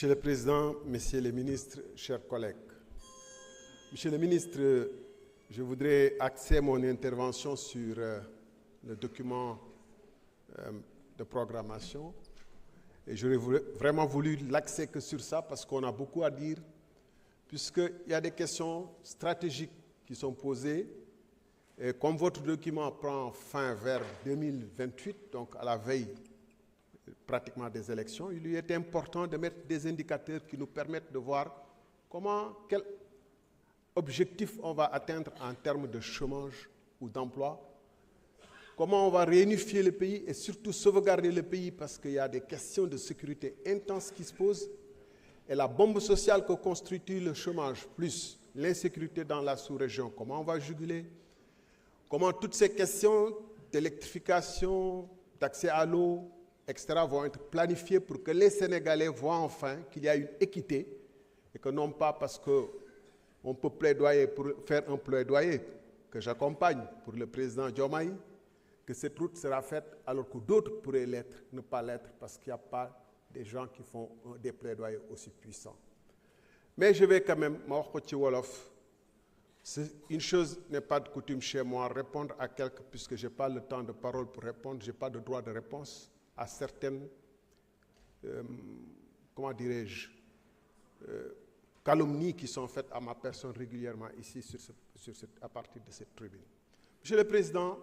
Monsieur le Président, Messieurs les ministres, chers collègues. Monsieur le ministre, je voudrais axer mon intervention sur le document de programmation. Et j'aurais vraiment voulu l'axer que sur ça parce qu'on a beaucoup à dire, puisqu'il y a des questions stratégiques qui sont posées. Et comme votre document prend fin vers 2028, donc à la veille pratiquement des élections, il lui est important de mettre des indicateurs qui nous permettent de voir quel objectif on va atteindre en termes de chômage ou d'emploi, comment on va réunifier le pays et surtout sauvegarder le pays parce qu'il y a des questions de sécurité intenses qui se posent et la bombe sociale que constitue le chômage plus l'insécurité dans la sous-région, comment on va juguler, comment toutes ces questions d'électrification, d'accès à l'eau, etc. vont être planifiées pour que les Sénégalais voient enfin qu'il y a une équité et que non pas parce qu'on peut plaidoyer pour faire un plaidoyer que j'accompagne pour le président Diomaye, que cette route sera faite alors que d'autres pourraient l'être, ne pas l'être parce qu'il n'y a pas des gens qui font des plaidoyers aussi puissants. Mais je vais quand même, une chose n'est pas de coutume chez moi, répondre à quelques, puisque je n'ai pas le temps de parole pour répondre, je n'ai pas de droit de réponse à certaines, calomnies qui sont faites à ma personne régulièrement ici à partir de cette tribune. Monsieur le Président,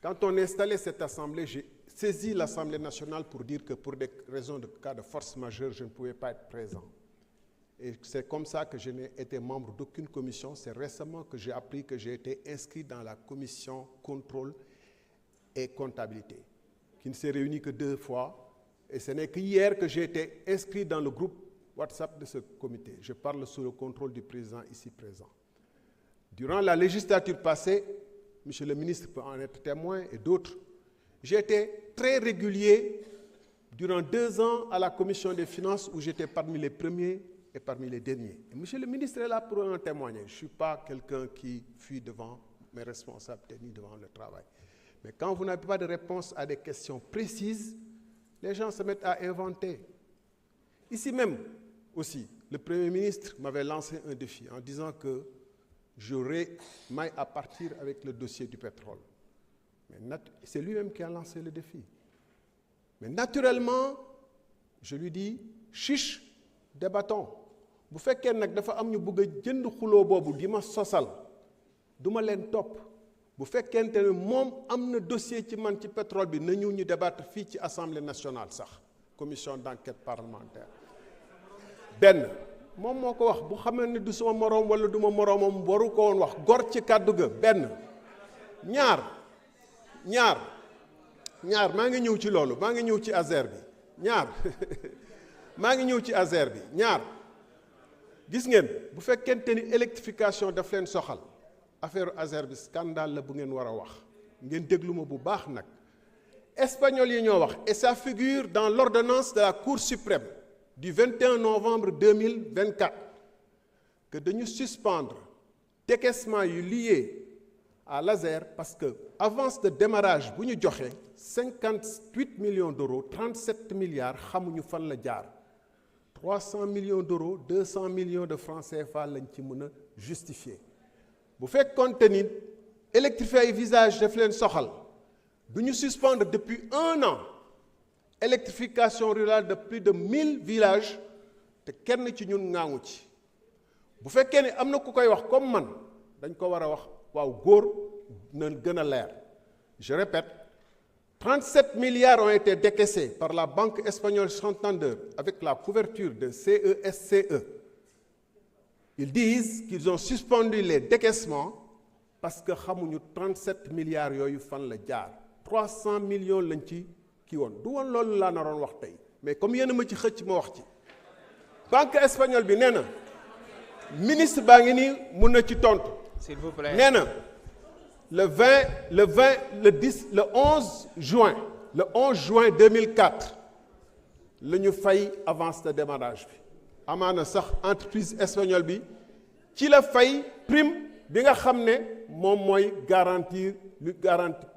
quand on a installé cette Assemblée, j'ai saisi l'Assemblée nationale pour dire que pour des raisons de cas de force majeure, je ne pouvais pas être présent. Et c'est comme ça que je n'ai été membre d'aucune commission. C'est récemment que j'ai appris que j'ai été inscrit dans la commission contrôle et comptabilité, qui ne s'est réunie que 2 fois. Et ce n'est qu'hier que j'ai été inscrit dans le groupe WhatsApp de ce comité. Je parle sous le contrôle du président ici présent. Durant la législature passée, Monsieur le ministre peut en être témoin et d'autres, j'ai été très régulier durant 2 ans à la commission des finances où j'étais parmi les premiers et parmi les derniers. Et Monsieur le ministre est là pour en témoigner. Je ne suis pas quelqu'un qui fuit devant mes responsabilités ni devant le travail. Mais quand vous n'avez pas de réponse à des questions précises, les gens se mettent à inventer. Ici même aussi, le Premier ministre m'avait lancé un défi en disant que j'aurais maille à partir avec le dossier du pétrole. Mais c'est lui-même qui a lancé le défi. Mais naturellement, je lui dis, chiche, débattons. Bu fekkee nag dafa am ñu bëgg a jënd xuloo boobu di ma sosal du ma leen topp bu fekkente ne moom am na dossier ci man ci pétrole bi nañu ñu débattre fii ci Assemblée nationale sax commission d'enquête parlementaire benn moom moo ko wax bu xamee ne du suma moroom wala du ma moroomam waru ko woon wax gor ci kàddu ga benn ñaar maa ngi ñëw ci loolu maa ngi ñëw ci Azer bi maa ngi ñëw ci Azer bi gis ngeen bu fekkente ni électrification daf leen soxal affaire Azer bi scandale la bu ngeen war a wax ngeen déglu ma bu baax nag espagnol yi ñoo wax et ça figure dans l'ordonnance de la Cour suprême du 21 novembre 2024 que dañu suspendre décaissement yu lié à l'Azer parce que avance de démarrage bu ñu joxe 58 millions d'euros 37 milliards xamuñu fan la jaar 300 millions d'euros 200 millions de francs CFA lañ ci mën a justifier bu fekkoonte ni électrifier ay visage daf leen soxal du ñu suspendre depuis 1 an électrification rurale de plus de 1000 villages te kenn ci ñun ŋaangu ci bu fekkee ne am na ku koy wax comme man dañ ko war a wax waaw góor na gën a leer je répète 37 milliards ont été décaissés par la Banque espagnole Santander avec la couverture de CESCE. Ils disent qu'ils ont suspendu les décaissements parce que xamuñu 37 milliards yooyu fan la jaar 300 millions lañ ci kii woon du woon loolu laa naroon wax tey mais comme yéen a ma ci xëcc ma wax ci banque espagnole bi nee na ministre baa ngi nii mun na ci tontu. S'il vous plaît. nee na le 11 juin 2004 la ñu fay avance de démarrage bi amaana sax entreprise espagnole bi ci la fay prime bi nga xam ne moom mooy garantir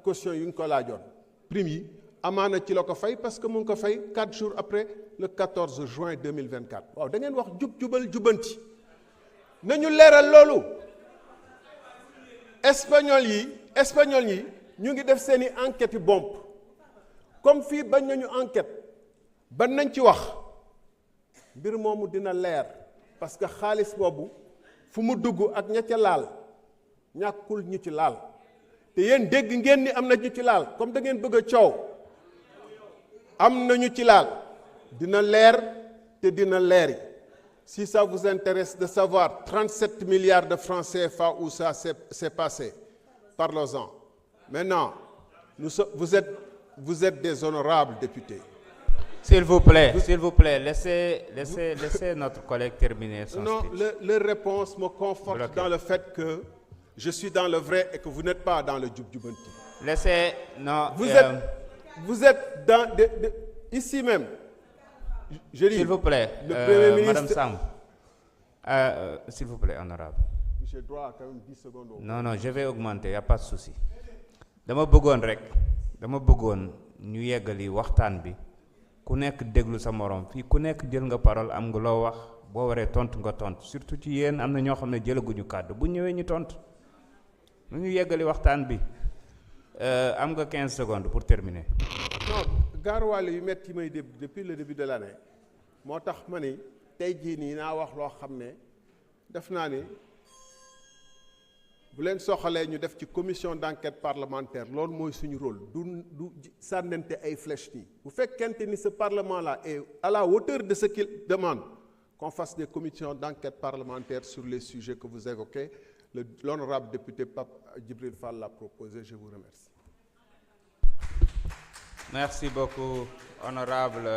caution yu ñu ko laajoon prime yi amaana ci la ko fay parce que mu ngi ko fay 4 jours après le 14 juin 2024 waaw da ngeen wax jubal jubanti nañu leeral loolu. espagnol yi ñu ngi def seeni enquête yu bomb comme fii bañ nañu enquête ban nañ ci wax mbir moomu dina leer parce que xaalis boobu fu mu dugg ak ña ca laal ñàkkul ñu ci laal te yéen dégg ngeen ni am na ñu ci laal comme da ngeen bëgg a coow am na ñu ci laal dina leer te dina leeri. Si ça vous intéresse de savoir 37 milliards de francs CFA où ça s'est passé, parlons-en. Maintenant, vous êtes des honorables députés. S'il vous plaît, laissez notre collègue terminer son speech. Non, leur réponse me conforte dans le fait que je suis dans le vrai et que vous n'êtes pas dans le djub-djubanti. Laissez, non. Vous êtes dans ici même. S'il vous plaît, le Premier ministre... Madame Samb, s'il vous plaît, honorable. J'ai droit à quand même 10 secondes. Non, je vais augmenter, il n'y a pas de souci. dama bëggoon ñu yeggali waxtaan bi ku nekk déglu sa morom fii ku nekk jël nga parole am nga loo wax boo waree tontu nga tontu surtout ci yéen am na ñoo xam ne jëlaguñu kàddu bu ñëwee ñu tontu ñu yeggali waxtaan bi am nga 15 secondes pour terminer. Non, gaaruwaale yu metti may depuis le début de l'année moo tax ma ni tey jii nii naa wax loo xam ne def naa ni bu leen soxalee ñu def ci commission d'enquête parlementaire loolu mooy suñu rôle du sànnante ay flèches nii bu fekkente ni ce parlement là est à la hauteur de ce qu'il demande qu'on fasse des commissions d'enquête parlementaire sur les sujets que vous évoquez. L'honorable député Pape Djibril Fall l'a proposé. Je vous remercie. Merci beaucoup, honorable